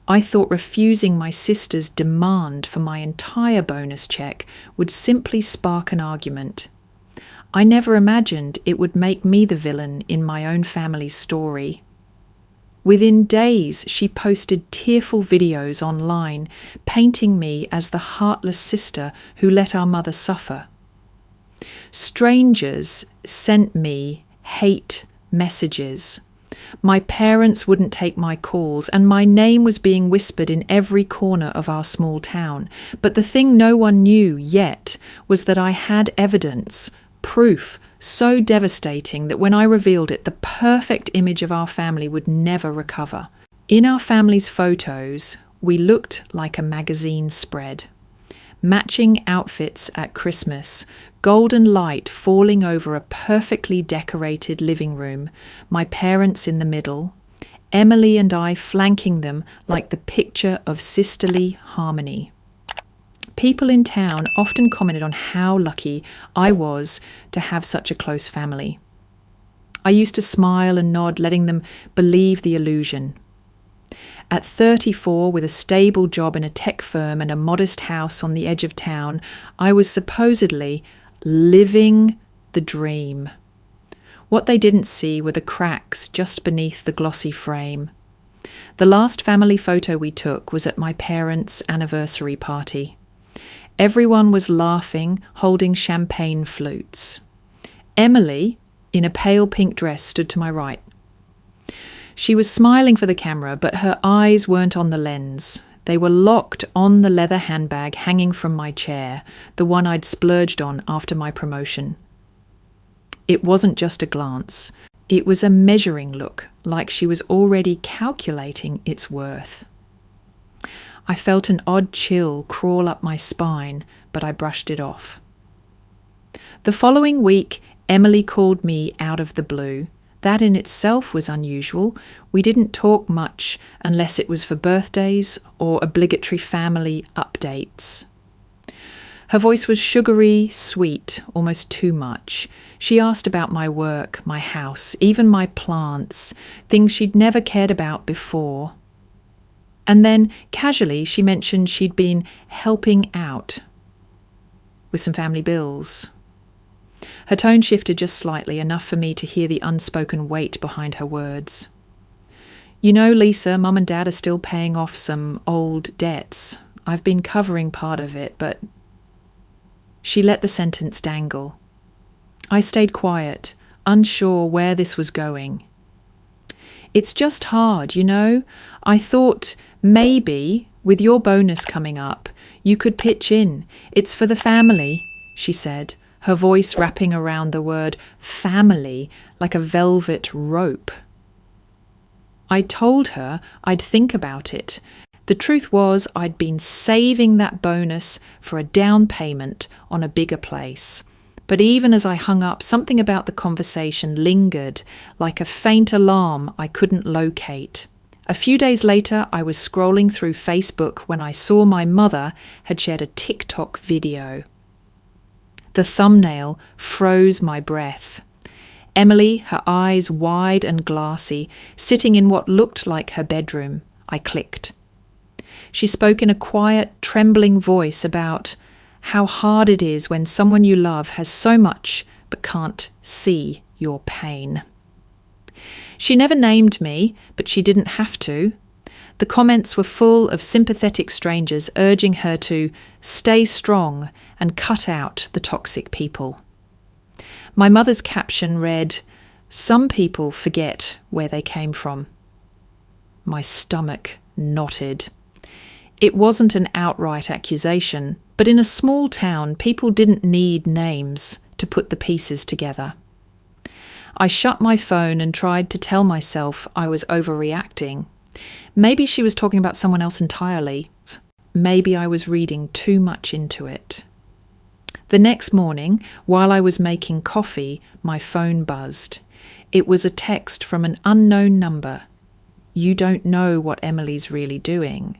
I thought refusing my sister's demand for my entire bonus check would simply spark an argument. I never imagined it would make me the villain in my own family's story. Within days, she posted tearful videos online, painting me as the heartless sister who let our mother suffer. Strangers sent me hate messages. My parents wouldn't take my calls, and my name was being whispered in every corner of our small town. But the thing no one knew yet was that I had evidence, proof so devastating that when I revealed it, the perfect image of our family would never recover. In our family's photos, we looked like a magazine spread. Matching outfits at Christmas, golden light falling over a perfectly decorated living room, my parents in the middle, Emily and I flanking them like the picture of sisterly harmony. People in town often commented on how lucky I was to have such a close family. I used to smile and nod, letting them believe the illusion. At 34, with a stable job in a tech firm and a modest house on the edge of town, I was supposedly living the dream. What they didn't see were the cracks just beneath the glossy frame. The last family photo we took was at my parents' anniversary party. Everyone was laughing, holding champagne flutes. Emily, in a pale pink dress, stood to my right. She was smiling for the camera, but her eyes weren't on the lens. They were locked on the leather handbag hanging from my chair, the one I'd splurged on after my promotion. It wasn't just a glance. It was a measuring look, like she was already calculating its worth. I felt an odd chill crawl up my spine, but I brushed it off. The following week, Emily called me out of the blue. That in itself was unusual. We didn't talk much unless it was for birthdays or obligatory family updates. Her voice was sugary, sweet, almost too much. She asked about my work, my house, even my plants, things she'd never cared about before. And then, casually, she mentioned she'd been helping out with some family bills. Her tone shifted just slightly, enough for me to hear the unspoken weight behind her words. You know, Lisa, Mum and Dad are still paying off some old debts. I've been covering part of it, but... She let the sentence dangle. I stayed quiet, unsure where this was going. It's just hard, you know? I thought maybe, with your bonus coming up, you could pitch in. It's for the family, she said, her voice wrapping around the word family like a velvet rope. I told her I'd think about it. The truth was I'd been saving that bonus for a down payment on a bigger place. But even as I hung up, something about the conversation lingered, like a faint alarm I couldn't locate. A few days later, I was scrolling through Facebook when I saw my mother had shared a TikTok video. The thumbnail froze my breath. Emily, her eyes wide and glassy, sitting in what looked like her bedroom. I clicked. She spoke in a quiet, trembling voice about how hard it is when someone you love has so much but can't see your pain. She never named me, but she didn't have to. The comments were full of sympathetic strangers urging her to stay strong and cut out the toxic people. My mother's caption read, "Some people forget where they came from." My stomach knotted. It wasn't an outright accusation, but in a small town, people didn't need names to put the pieces together. I shut my phone and tried to tell myself I was overreacting. Maybe she was talking about someone else entirely. Maybe I was reading too much into it. The next morning, while I was making coffee, my phone buzzed. It was a text from an unknown number. "You don't know what Emily's really doing."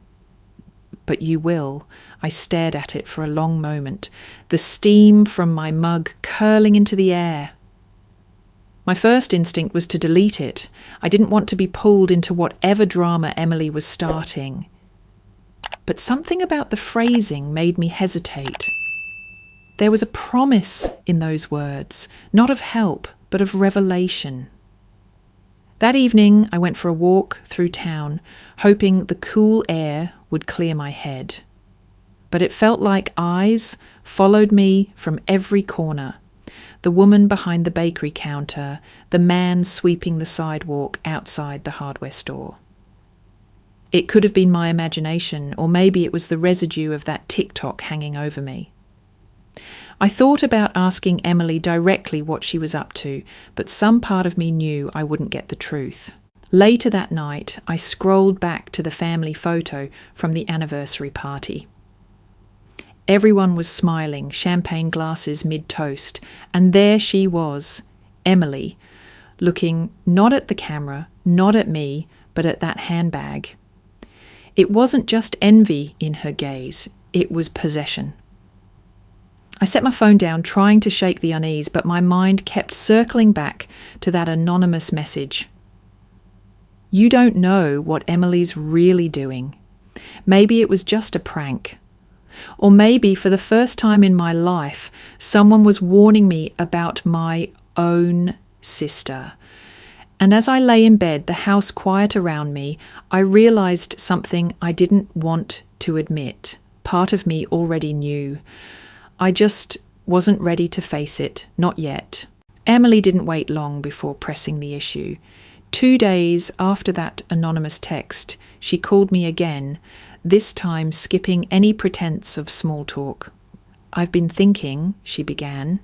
But you will. I stared at it for a long moment, the steam from my mug curling into the air. My first instinct was to delete it. I didn't want to be pulled into whatever drama Emily was starting. but something about the phrasing made me hesitate. There was a promise in those words, not of help, but of revelation. That evening, I went for a walk through town, hoping the cool air would clear my head. But it felt like eyes followed me from every corner. The woman behind the bakery counter, the man sweeping the sidewalk outside the hardware store. It could have been my imagination, or maybe it was the residue of that TikTok hanging over me. I thought about asking Emily directly what she was up to, but some part of me knew I wouldn't get the truth. Later that night, I scrolled back to the family photo from the anniversary party. Everyone was smiling, champagne glasses mid-toast, and there she was, Emily, looking not at the camera, not at me, but at that handbag. It wasn't just envy in her gaze, it was possession. I set my phone down, trying to shake the unease, but my mind kept circling back to that anonymous message. You don't know what Emily's really doing. Maybe it was just a prank. Or maybe for the first time in my life, someone was warning me about my own sister. And as I lay in bed, the house quiet around me, I realised something I didn't want to admit. Part of me already knew. I just wasn't ready to face it, not yet. Emily didn't wait long before pressing the issue. 2 days after that anonymous text, she called me again, this time skipping any pretense of small talk. I've been thinking, she began,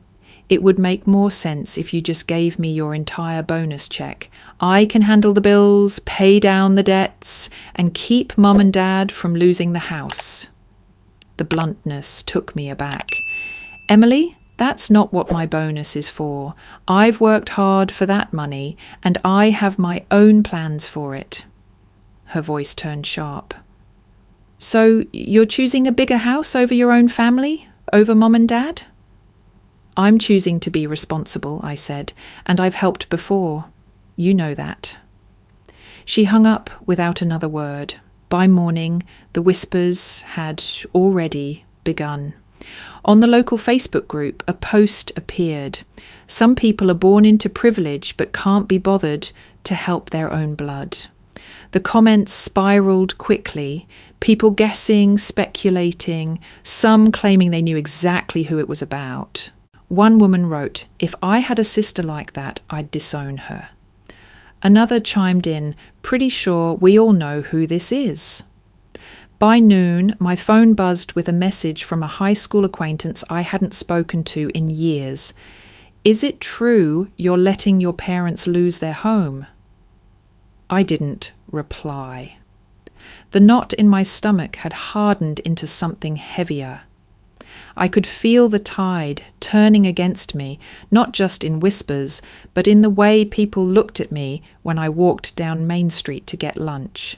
it would make more sense if you just gave me your entire bonus check. I can handle the bills, pay down the debts, and keep Mum and Dad from losing the house. The bluntness took me aback. Emily, that's not what my bonus is for. I've worked hard for that money, and I have my own plans for it. Her voice turned sharp. So you're choosing a bigger house over your own family? Over Mum and Dad? I'm choosing to be responsible, I said, and I've helped before. You know that. She hung up without another word. By morning, the whispers had already begun. On the local Facebook group, a post appeared. Some people are born into privilege but can't be bothered to help their own blood. The comments spiraled quickly, people guessing, speculating, some claiming they knew exactly who it was about. One woman wrote, "If I had a sister like that, I'd disown her." Another chimed in, "Pretty sure we all know who this is." By noon, my phone buzzed with a message from a high school acquaintance I hadn't spoken to in years. "Is it true you're letting your parents lose their home?" I didn't reply. The knot in my stomach had hardened into something heavier. I could feel the tide turning against me, not just in whispers, but in the way people looked at me when I walked down Main Street to get lunch.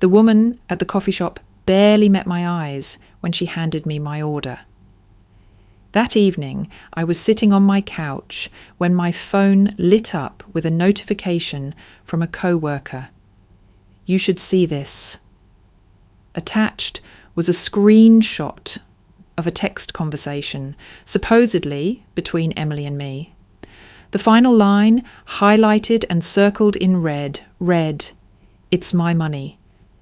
The woman at the coffee shop barely met my eyes when she handed me my order. That evening, I was sitting on my couch when my phone lit up with a notification from a co-worker. "You should see this." Attached was a screenshot of a text conversation, supposedly between Emily and me. The final line, highlighted and circled in red, read, "It's my money.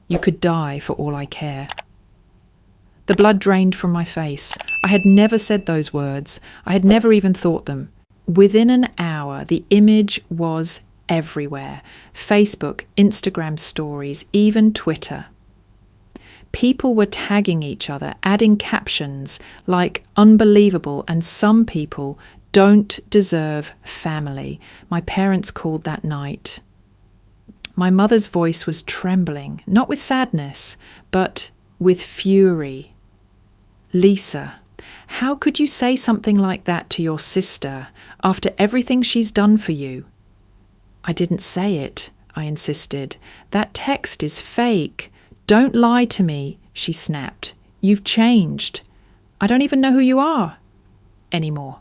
You could die for all I care." The blood drained from my face. I had never said those words. I had never even thought them. Within an hour, the image was everywhere. Facebook, Instagram stories, even Twitter. People were tagging each other, adding captions like "unbelievable" and "some people don't deserve family." My parents called that night. My mother's voice was trembling, not with sadness, but with fury. "Lisa, how could you say something like that to your sister after everything she's done for you?" "I didn't say it," I insisted. "That text is fake. Don't lie to me," she snapped. "You've changed. I don't even know who you are anymore."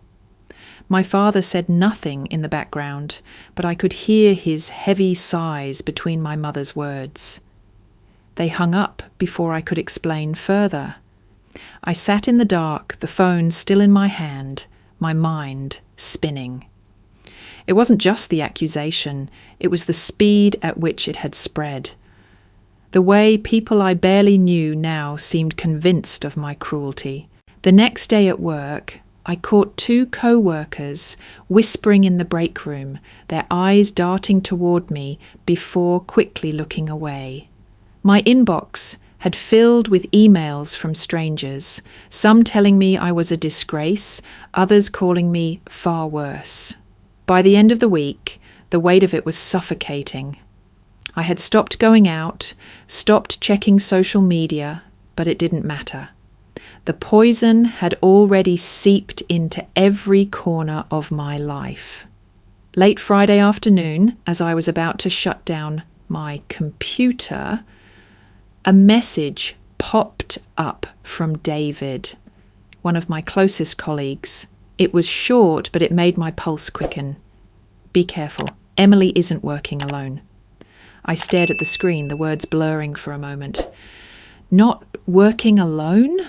My father said nothing in the background, but I could hear his heavy sighs between my mother's words. They hung up before I could explain further. I sat in the dark, the phone still in my hand, my mind spinning. It wasn't just the accusation, it was the speed at which it had spread. The way people I barely knew now seemed convinced of my cruelty. The next day at work, I caught 2 co-workers whispering in the break room, their eyes darting toward me before quickly looking away. My inbox had filled with emails from strangers, some telling me I was a disgrace, others calling me far worse. By the end of the week, the weight of it was suffocating. I had stopped going out, stopped checking social media, but it didn't matter. The poison had already seeped into every corner of my life. Late Friday afternoon, as I was about to shut down my computer, a message popped up from David, one of my closest colleagues. It was short, but it made my pulse quicken. Be careful. Emily isn't working alone. I stared at the screen, the words blurring for a moment. Not working alone?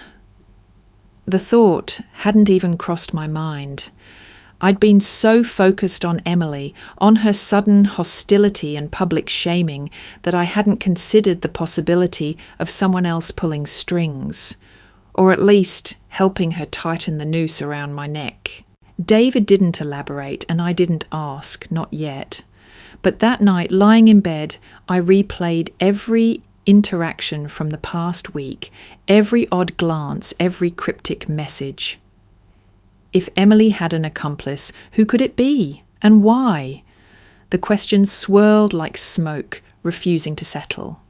The thought hadn't even crossed my mind. I'd been so focused on Emily, on her sudden hostility and public shaming, that I hadn't considered the possibility of someone else pulling strings, or at least helping her tighten the noose around my neck. David didn't elaborate, and I didn't ask, not yet. But that night, lying in bed, I replayed every interaction from the past week, every odd glance, every cryptic message. If Emily had an accomplice, who could it be, and why? The questions swirled like smoke, refusing to settle.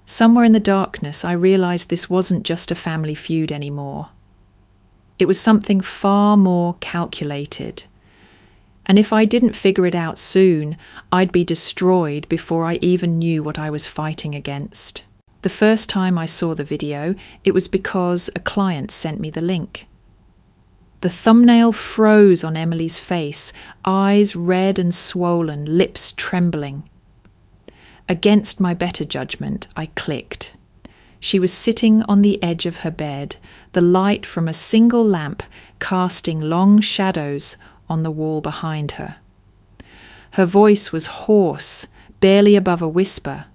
Somewhere in the darkness, I realized this wasn't just a family feud anymore. It was something far more calculated. And if I didn't figure it out soon, I'd be destroyed before I even knew what I was fighting against. The first time I saw the video, it was because a client sent me the link. The thumbnail froze on Emily's face, eyes red and swollen, lips trembling. Against my better judgment, I clicked. She was sitting on the edge of her bed, the light from a single lamp casting long shadows on the wall behind her. Her voice was hoarse, barely above a whisper.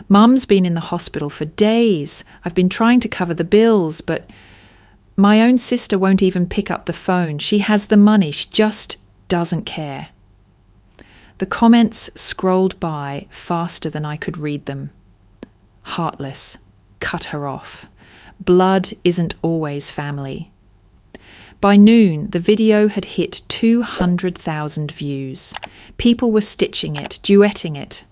Mum's been in the hospital for days. I've been trying to cover the bills, but my own sister won't even pick up the phone. She has the money. She just doesn't care. The comments scrolled by faster than I could read them. Heartless. Cut her off. Blood isn't always family. By noon, the video had hit 200,000 views. People were stitching it, duetting it,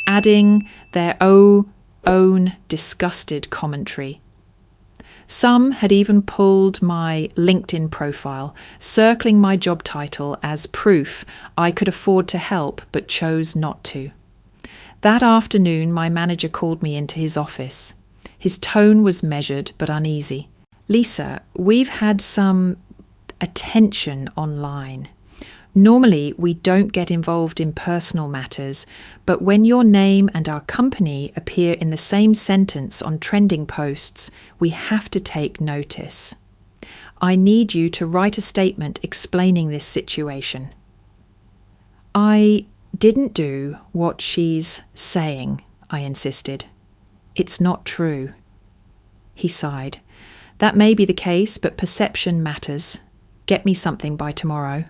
adding their own disgusted commentary. Some had even pulled my LinkedIn profile, circling my job title as proof I could afford to help but chose not to. That afternoon, my manager called me into his office. His tone was measured but uneasy. Lisa, we've had some attention online. Normally, we don't get involved in personal matters, but when your name and our company appear in the same sentence on trending posts, we have to take notice. I need you to write a statement explaining this situation. I didn't do what she's saying, I insisted. It's not true. He sighed. That may be the case, but perception matters. Get me something by tomorrow.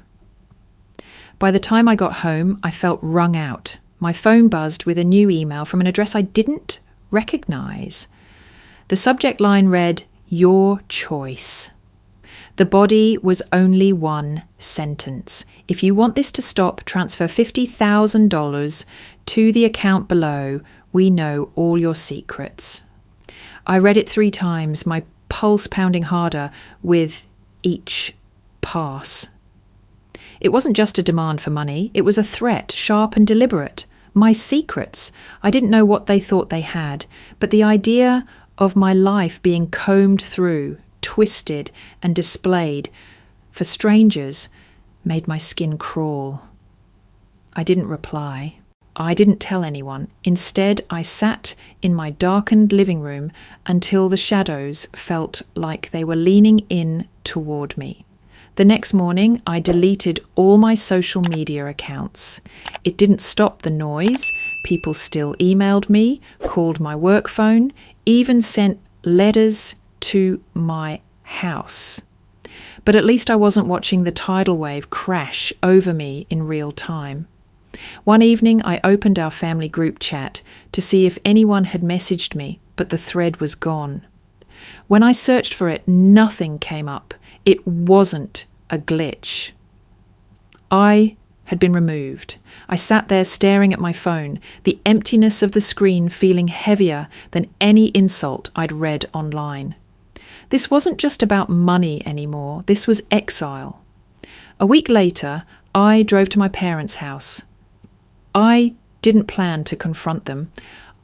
By the time I got home, I felt wrung out. My phone buzzed with a new email from an address I didn't recognize. The subject line read, "Your choice." The body was only one sentence. If you want this to stop, transfer $50,000 to the account below. We know all your secrets. I read it 3 times, my pulse pounding harder with each pass. It wasn't just a demand for money, it was a threat, sharp and deliberate. My secrets. I didn't know what they thought they had, but the idea of my life being combed through, twisted and displayed for strangers made my skin crawl. I didn't reply. I didn't tell anyone. Instead, I sat in my darkened living room until the shadows felt like they were leaning in toward me. The next morning, I deleted all my social media accounts. It didn't stop the noise. People still emailed me, called my work phone, even sent letters to my house. But at least I wasn't watching the tidal wave crash over me in real time. One evening, I opened our family group chat to see if anyone had messaged me, but the thread was gone. When I searched for it, nothing came up. It wasn't a glitch. I had been removed. I sat there staring at my phone, the emptiness of the screen feeling heavier than any insult I'd read online. This wasn't just about money anymore. This was exile. A week later, I drove to my parents' house. I didn't plan to confront them.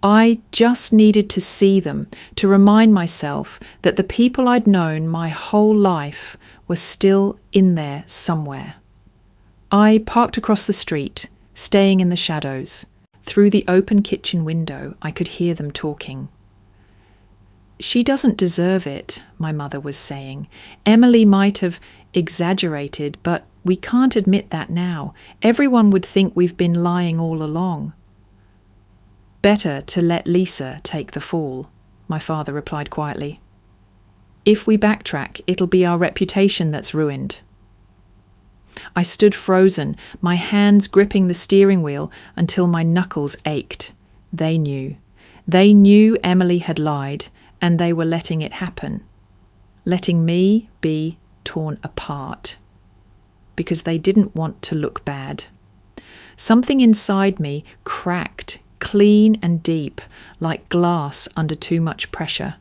I just needed to see them, to remind myself that the people I'd known my whole life were still in there somewhere. I parked across the street, staying in the shadows. Through the open kitchen window, I could hear them talking. "She doesn't deserve it," my mother was saying. "Emily might have exaggerated, but we can't admit that now. Everyone would think we've been lying all along." "Better to let Lisa take the fall," my father replied quietly. "If we backtrack, it'll be our reputation that's ruined." I stood frozen, my hands gripping the steering wheel until my knuckles ached. They knew. They knew Emily had lied, and they were letting it happen. Letting me be torn apart. Because they didn't want to look bad. Something inside me cracked, clean and deep, like glass under too much pressure.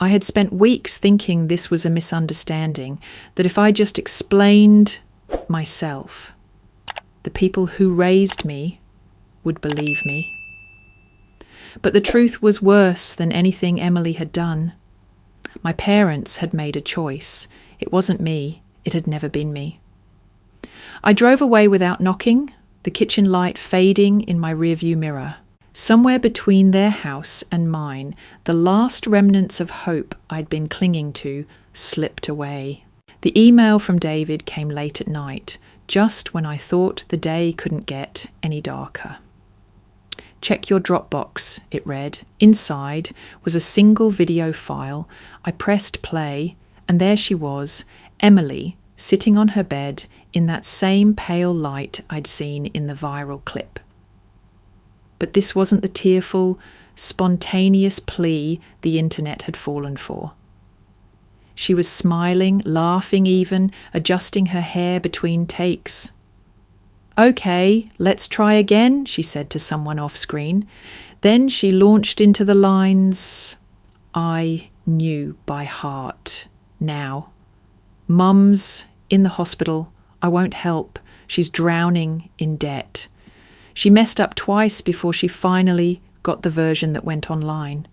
I had spent weeks thinking this was a misunderstanding, that if I just explained myself, the people who raised me would believe me. But the truth was worse than anything Emily had done. My parents had made a choice. It wasn't me. It had never been me. I drove away without knocking, the kitchen light fading in my rearview mirror. Somewhere between their house and mine, the last remnants of hope I'd been clinging to slipped away. The email from David came late at night, just when I thought the day couldn't get any darker. "Check your Dropbox," it read. Inside was a single video file. I pressed play, and there she was, Emily, sitting on her bed in that same pale light I'd seen in the viral clip. But this wasn't the tearful, spontaneous plea the internet had fallen for. She was smiling, laughing even, adjusting her hair between takes. "Okay, let's try again," she said to someone off screen. Then she launched into the lines I knew by heart now. "Mum's in the hospital. I won't help. She's drowning in debt." She messed up twice before she finally got the version that went online.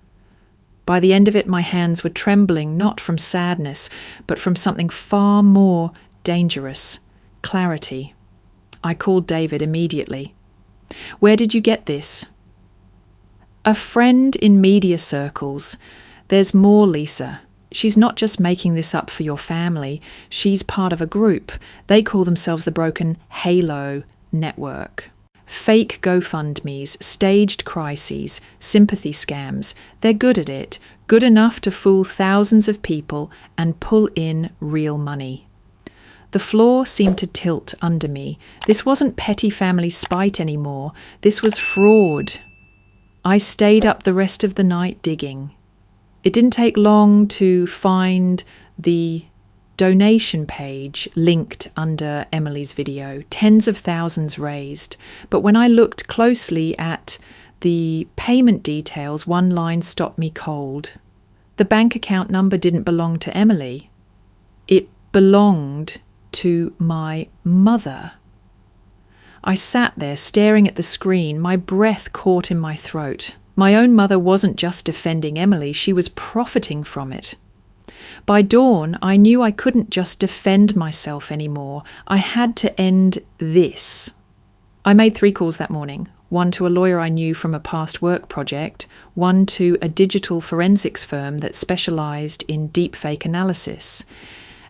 By the end of it, my hands were trembling, not from sadness, but from something far more dangerous, clarity. I called David immediately. "Where did you get this?" "A friend in media circles. There's more, Lisa. She's not just making this up for your family. She's part of a group. They call themselves the Broken Halo Network. Fake GoFundMes, staged crises, sympathy scams. They're good at it, good enough to fool thousands of people and pull in real money." The floor seemed to tilt under me. This wasn't petty family spite anymore. This was fraud. I stayed up the rest of the night digging. It didn't take long to find the donation page linked under Emily's video, tens of thousands raised. But when I looked closely at the payment details, one line stopped me cold. The bank account number didn't belong to Emily. It belonged to my mother. I sat there staring at the screen, my breath caught in my throat. My own mother wasn't just defending Emily, she was profiting from it. By dawn, I knew I couldn't just defend myself anymore. I had to end this. I made 3 calls that morning. one to a lawyer I knew from a past work project, one to a digital forensics firm that specialised in deepfake analysis,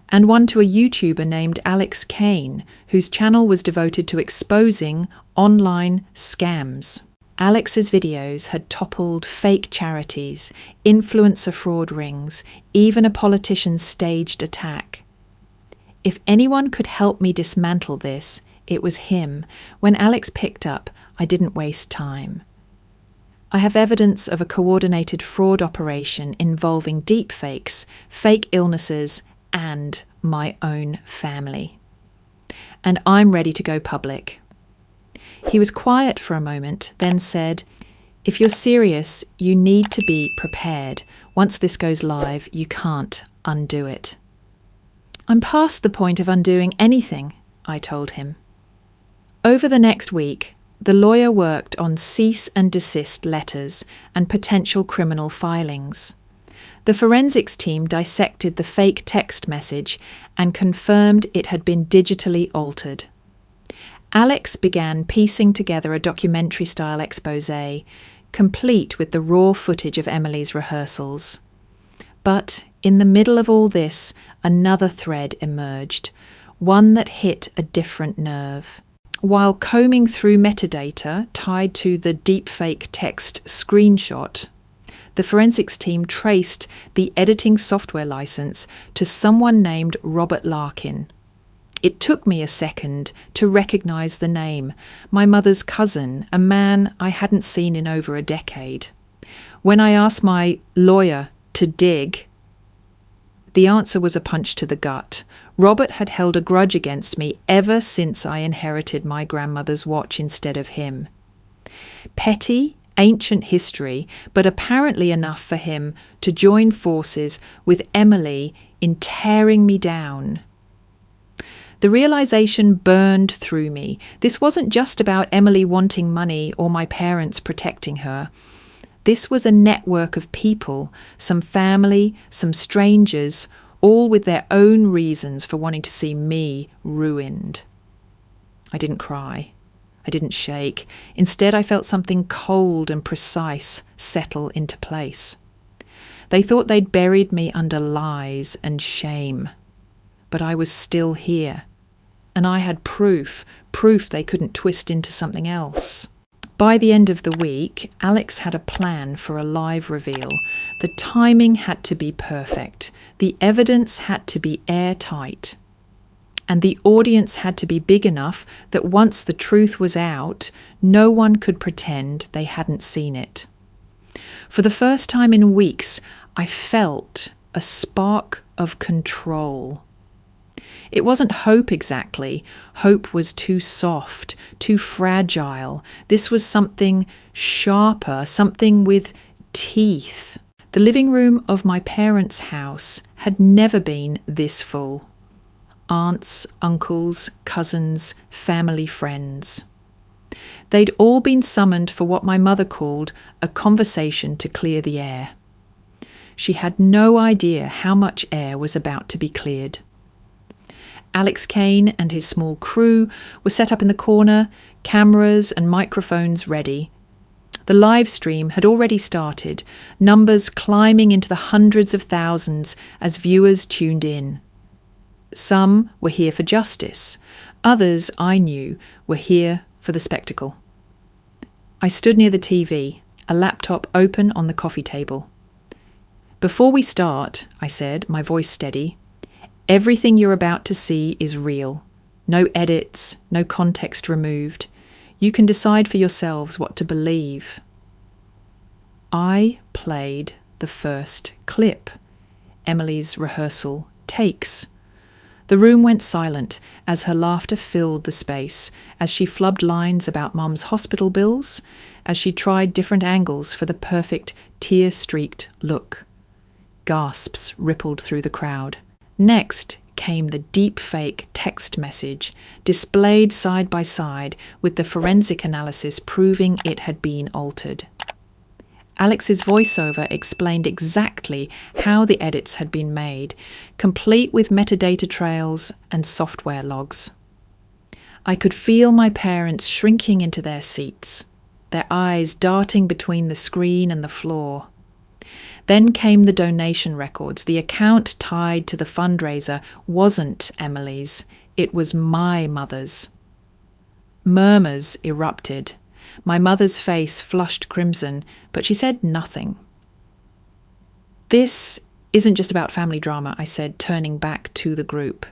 and one to a YouTuber named Alex Kane, whose channel was devoted to exposing online scams. Alex's videos had toppled fake charities, influencer fraud rings, even a politician's staged attack. If anyone could help me dismantle this, it was him. When Alex picked up, I didn't waste time. I have evidence of a coordinated fraud operation involving deepfakes, fake illnesses, and my own family. And I'm ready to go public. He was quiet for a moment, then said, "If you're serious, you need to be prepared. Once this goes live, you can't undo it." "I'm past the point of undoing anything," I told him. Over the next week, the lawyer worked on cease and desist letters and potential criminal filings. The forensics team dissected the fake text message and confirmed it had been digitally altered. Alex began piecing together a documentary-style exposé, complete with the raw footage of Emily's rehearsals. But in the middle of all this, another thread emerged, one that hit a different nerve. While combing through metadata tied to the deepfake text screenshot, the forensics team traced the editing software license to someone named Robert Larkin. It took me a second to recognise the name, my mother's cousin, a man I hadn't seen in over a decade. When I asked my lawyer to dig, the answer was a punch to the gut. Robert had held a grudge against me ever since I inherited my grandmother's watch instead of him. Petty, ancient history, but apparently enough for him to join forces with Emily in tearing me down. The realization burned through me. This wasn't just about Emily wanting money or my parents protecting her. This was a network of people, some family, some strangers, all with their own reasons for wanting to see me ruined. I didn't cry. I didn't shake. Instead, I felt something cold and precise settle into place. They thought they'd buried me under lies and shame. But I was still here. And I had proof they couldn't twist into something else. By the end of the week, Alex had a plan for a live reveal. The timing had to be perfect. The evidence had to be airtight. And the audience had to be big enough that once the truth was out, no one could pretend they hadn't seen it. For the first time in weeks, I felt a spark of control. It wasn't hope exactly. Hope was too soft, too fragile. This was something sharper, something with teeth. The living room of my parents' house had never been this full. Aunts, uncles, cousins, family friends. They'd all been summoned for what my mother called a conversation to clear the air. She had no idea how much air was about to be cleared. Alex Kane and his small crew were set up in the corner, cameras and microphones ready. The live stream had already started, numbers climbing into the hundreds of thousands as viewers tuned in. Some were here for justice. Others, I knew, were here for the spectacle. I stood near the TV, a laptop open on the coffee table. "Before we start," I said, my voice steady, "everything you're about to see is real. No edits, no context removed. You can decide for yourselves what to believe." I played the first clip, Emily's rehearsal takes. The room went silent as her laughter filled the space, as she flubbed lines about Mum's hospital bills, as she tried different angles for the perfect tear-streaked look. Gasps rippled through the crowd. Next came the deep-fake text message, displayed side by side with the forensic analysis proving it had been altered. Alex's voiceover explained exactly how the edits had been made, complete with metadata trails and software logs. I could feel my parents shrinking into their seats. their eyes darting between the screen and the floor. Then came the donation records. The account tied to the fundraiser wasn't Emily's, it was my mother's. Murmurs erupted. My mother's face flushed crimson, but she said nothing. "This isn't just about family drama," I said, turning back to the group.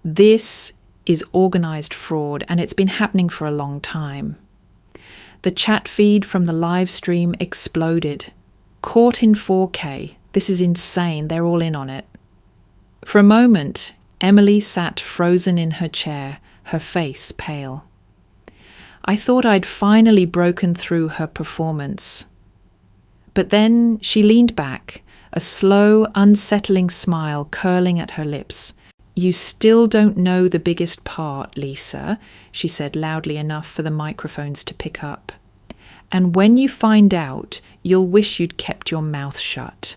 "This is organised fraud, and it's been happening for a long time." The chat feed from the live stream exploded. "Caught in 4K. This is insane. They're all in on it." For a moment, Emily sat frozen in her chair, her face pale. I thought I'd finally broken through her performance. But then she leaned back, a slow, unsettling smile curling at her lips. "You still don't know the biggest part, Lisa," she said loudly enough for the microphones to pick up. "And when you find out, you'll wish you'd kept your mouth shut."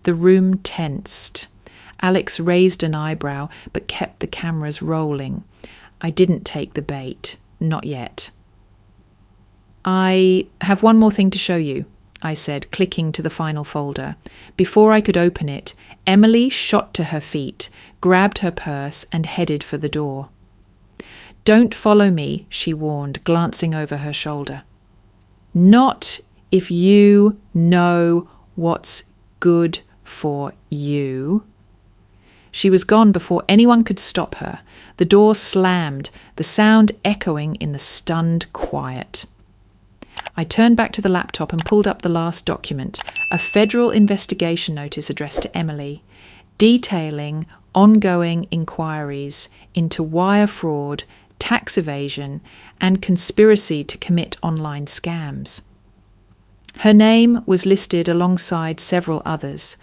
The room tensed. Alex raised an eyebrow, but kept the cameras rolling. I didn't take the bait. Not yet. "I have one more thing to show you," I said, clicking to the final folder. Before I could open it, Emily shot to her feet, grabbed her purse, and headed for the door. "Don't follow me," she warned, glancing over her shoulder. "Not if you know what's good for you." She was gone before anyone could stop her. The door slammed, the sound echoing in the stunned quiet. I turned back to the laptop and pulled up the last document, a federal investigation notice addressed to Emily, detailing ongoing inquiries into wire fraud, tax evasion, and conspiracy to commit online scams. Her name was listed alongside several others,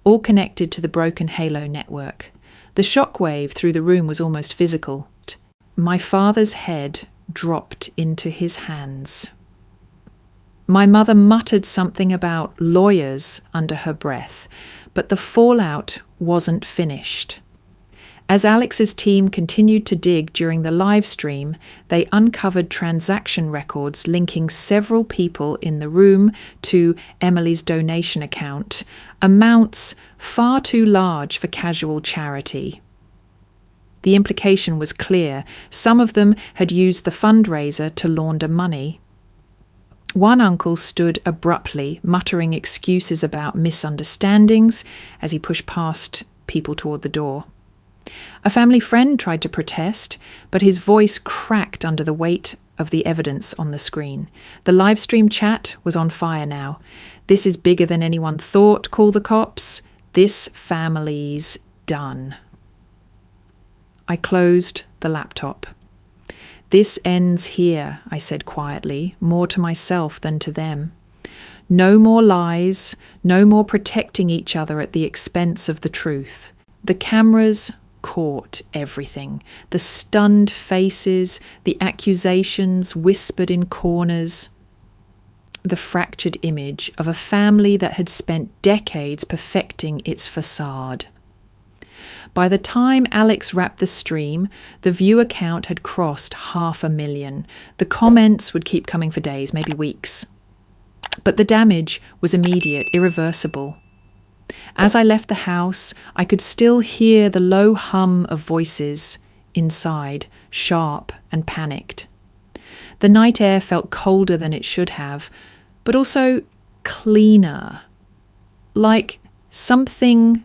all connected to the Broken Halo network. The shockwave through the room was almost physical. My father's head dropped into his hands. My mother muttered something about lawyers under her breath, but the fallout wasn't finished. As Alex's team continued to dig during the live stream, they uncovered transaction records linking several people in the room to Emily's donation account, amounts far too large for casual charity. The implication was clear. Some of them had used the fundraiser to launder money. One uncle stood abruptly, muttering excuses about misunderstandings as he pushed past people toward the door. A family friend tried to protest, but his voice cracked under the weight of the evidence on the screen. The live stream chat was on fire now. "This is bigger than anyone thought. Call the cops. This family's done." I closed the laptop. "This ends here," I said quietly, more to myself than to them. "No more lies, no more protecting each other at the expense of the truth." The cameras caught everything. The stunned faces, the accusations whispered in corners, the fractured image of a family that had spent decades perfecting its facade. By the time Alex wrapped the stream, the viewer count had crossed 500,000. The comments would keep coming for days, maybe weeks. But the damage was immediate, irreversible. As I left the house, I could still hear the low hum of voices inside, sharp and panicked. The night air felt colder than it should have, but also cleaner. Like something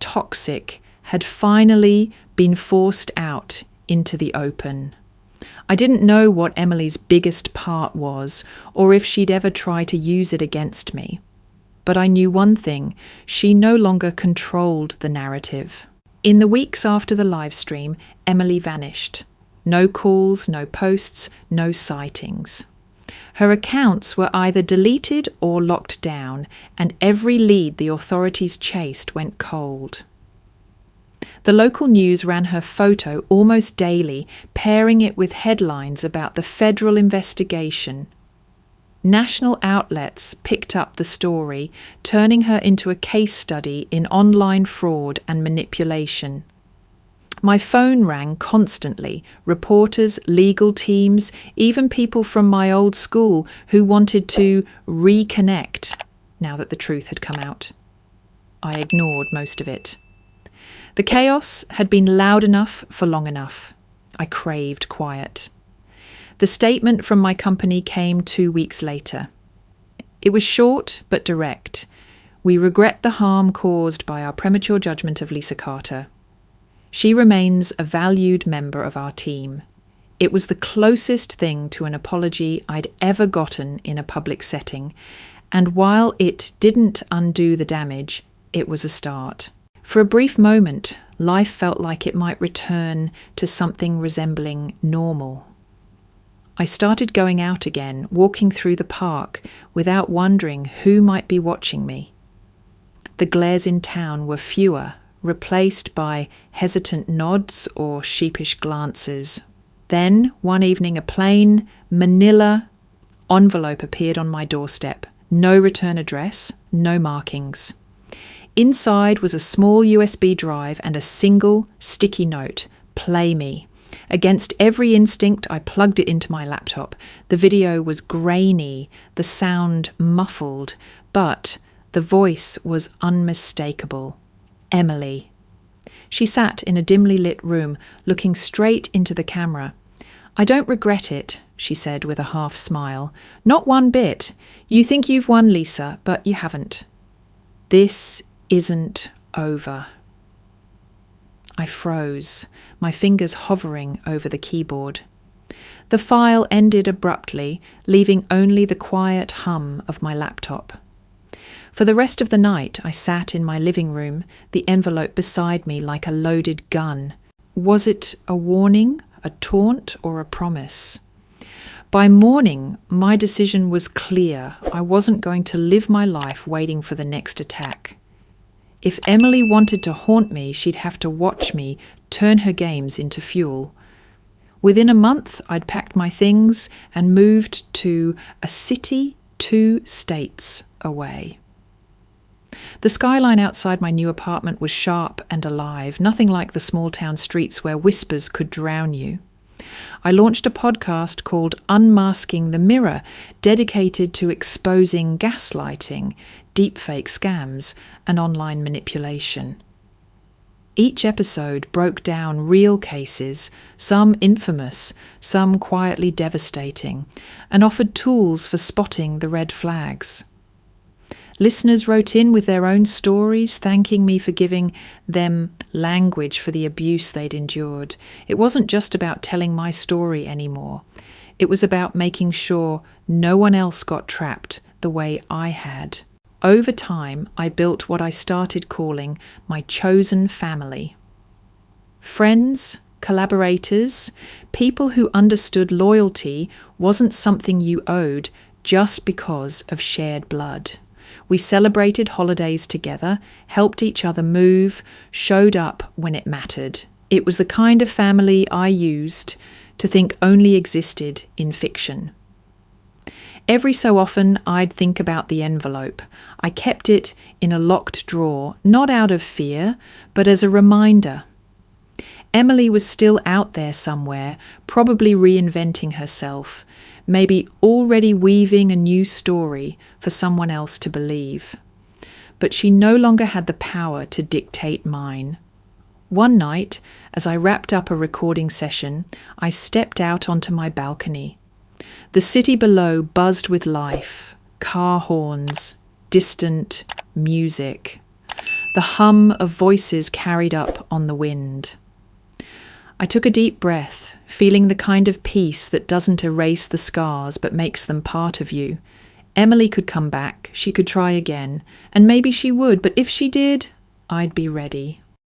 toxic had finally been forced out into the open. I didn't know what Emily's biggest part was, or if she'd ever try to use it against me. But I knew one thing: she no longer controlled the narrative. In the weeks after the live stream, Emily vanished. No calls, no posts, no sightings. Her accounts were either deleted or locked down, and every lead the authorities chased went cold. The local news ran her photo almost daily, pairing it with headlines about the federal investigation. National outlets picked up the story, turning her into a case study in online fraud and manipulation. My phone rang constantly. Reporters, legal teams, even people from my old school who wanted to reconnect now that the truth had come out. I ignored most of it. The chaos had been loud enough for long enough. I craved quiet. The statement from my company came 2 weeks later. It was short but direct. We regret the harm caused by our premature judgment of Lisa Carter. She remains a valued member of our team. It was the closest thing to an apology I'd ever gotten in a public setting, and while it didn't undo the damage, it was a start. For a brief moment, life felt like it might return to something resembling normal. I started going out again, walking through the park without wondering who might be watching me. The glares in town were fewer, replaced by hesitant nods or sheepish glances. Then, one evening, a plain, manila envelope appeared on my doorstep. No return address, no markings. Inside was a small USB drive and a single sticky note, "Play me." Against every instinct, I plugged it into my laptop. The video was grainy, the sound muffled, but the voice was unmistakable. Emily. She sat in a dimly lit room, looking straight into the camera. "I don't regret it," she said with a half smile. "Not one bit. You think you've won, Lisa, but you haven't. This isn't over." I froze, my fingers hovering over the keyboard. The file ended abruptly, leaving only the quiet hum of my laptop. For the rest of the night, I sat in my living room, the envelope beside me like a loaded gun. Was it a warning, a taunt, or a promise? By morning, my decision was clear. I wasn't going to live my life waiting for the next attack. If Emily wanted to haunt me, she'd have to watch me turn her games into fuel. Within a month, I'd packed my things and moved to a city 2 states away. The skyline outside my new apartment was sharp and alive, nothing like the small town streets where whispers could drown you. I launched a podcast called Unmasking the Mirror, dedicated to exposing gaslighting, deepfake scams, and online manipulation. Each episode broke down real cases, some infamous, some quietly devastating, and offered tools for spotting the red flags. Listeners wrote in with their own stories, thanking me for giving them language for the abuse they'd endured. It wasn't just about telling my story anymore. It was about making sure no one else got trapped the way I had. Over time, I built what I started calling my chosen family. Friends, collaborators, people who understood loyalty wasn't something you owed just because of shared blood. We celebrated holidays together, helped each other move, showed up when it mattered. It was the kind of family I used to think only existed in fiction. Every so often, I'd think about the envelope. I kept it in a locked drawer, not out of fear, but as a reminder. Emily was still out there somewhere, probably reinventing herself, maybe already weaving a new story for someone else to believe. But she no longer had the power to dictate mine. One night, as I wrapped up a recording session, I stepped out onto my balcony. The city below buzzed with life, car horns, distant music, the hum of voices carried up on the wind. I took a deep breath, feeling the kind of peace that doesn't erase the scars but makes them part of you. Emily could come back, she could try again, and maybe she would, but if she did, I'd be ready.